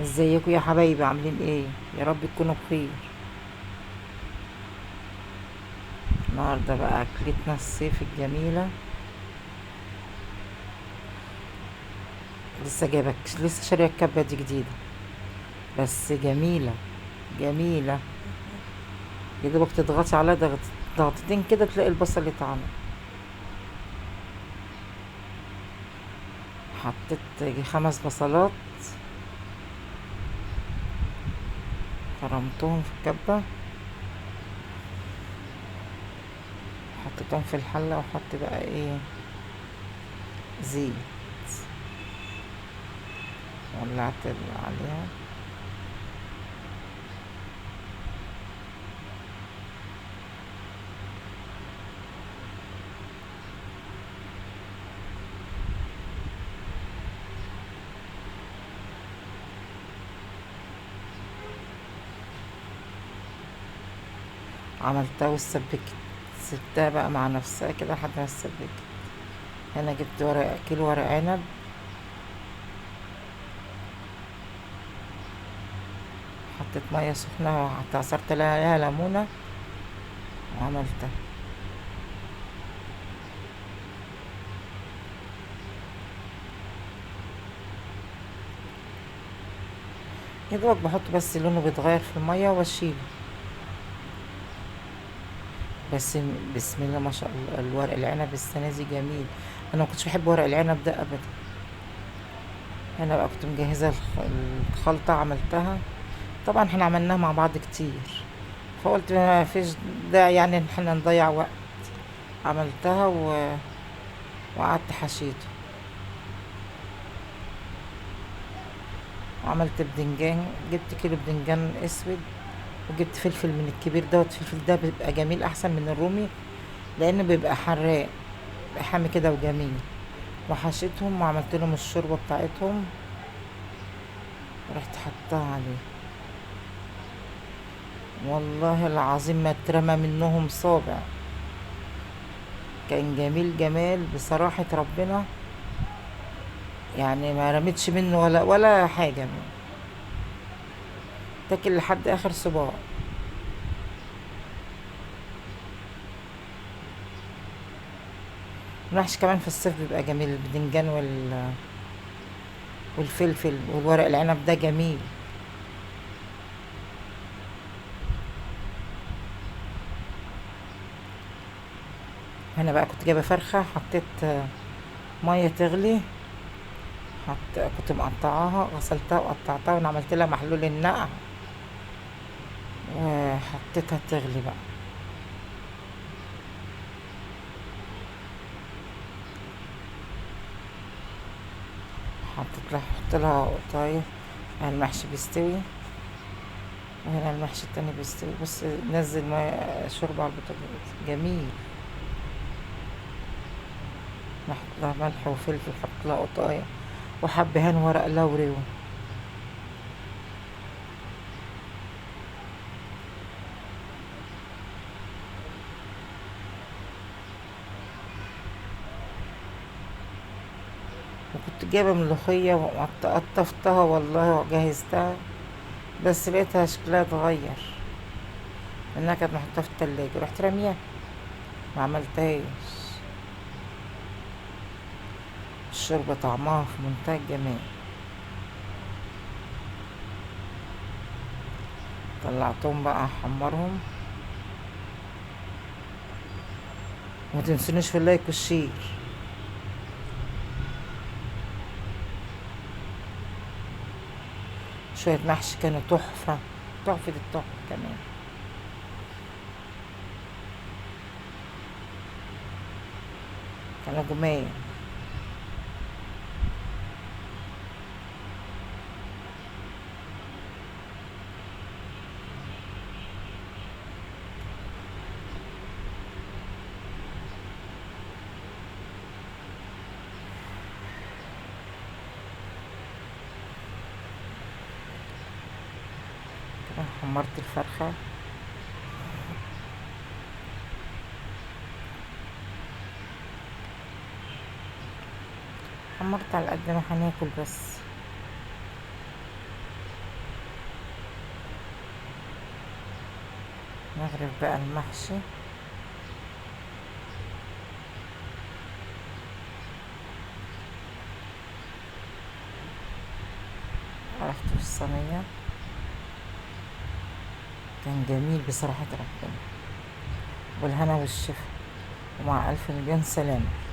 ازيكم يا حبايبي، عاملين ايه؟ يا رب تكونوا بخير. النهارده بقى اكلتنا الصيف الجميله. لسه شاريه الكبه دي جديده، بس جميله جميله. يا دوبك تضغطي عليها ضغطتين كده تلاقي البصل اتعمل. حطيت يجي 5 بصلات، فرمتهم في الكبه، حطيتهم في الحله، وحط بقى ايه، زيت. ولعت عليها. عملتها وسبكت، سبتها بقى مع نفسها كده لحد ما اتسبكت. هنا جبت كيلو ورق عنب، حطيت ميه سخنه وحتى عصرت عليها ليمونه وعملتها. يا دوبك بحط بس لونه بيتغير في الميه واشيله. بس بسم الله ما شاء الله، الورق العنب السنه دي جميل. انا ما كنتش بحب ورق العنب ده ابدا. انا بقى كنت مجهزه الخلطه، عملتها. طبعا احنا عملناها مع بعض كتير، فقلت ما فيش داعي يعني ان احنا نضيع وقت. عملتها وقعدت حشيته. وعملت بدنجان، جبت كيلو بدنجان اسود، وجبت فلفل من الكبير دوت. الفلفل ده بيبقى جميل احسن من الرومي، لانه بيبقى حراق، بيبقى حامي كده وجميل. وحشيتهم وعملت لهم الشوربه بتاعتهم، ورحت حطها عليه. والله العظيم ما اترمى منهم صابع. كان جميل جمال بصراحه ربنا. يعني ما رميتش منه ولا حاجه منه. تاكل لحد اخر صباع. المحشي كمان في الصيف بيبقى جميل، البدنجان والفلفل والورق العنب ده جميل. هنا بقى كنت جايبه فرخه، حطيت ميه تغلي. كنت مقطعاها، غسلتها وقطعتها وانا عملت لها محلول النقع، وحطيتها تغلي بقى. حط لها قطايف. المحشي بيستوي، وهنا المحشي التاني بيستوي. بص، نزل ميه شوربه على البوتاجاز جميل. نحط لها ملح وفلفل، حط لها قطايه وحبهان ورق لوري وكنت جايبه ملوخيه وقطفتها والله وجهزتها، بس لقيتها شكلها اتغير، لانها كانت محطوطه في التلاجة، رحت رميها، ما عملتهاش. الشوربة طعمها في منتهى الجمال. طلعتهم بقى احمرهم. وما تنسونيش في اللايك والشير. شوية محشي كانوا تحفة، تحفة التحفة كمان. كانوا جمال. كده حمرت الفرخة. حمرت على قد ما هناكل بس. نغرف بقى المحشي. عرفته في الصينية، كان جميل بصراحة ربنا، والهنا والشفا، ومع ألف مليون سلامة.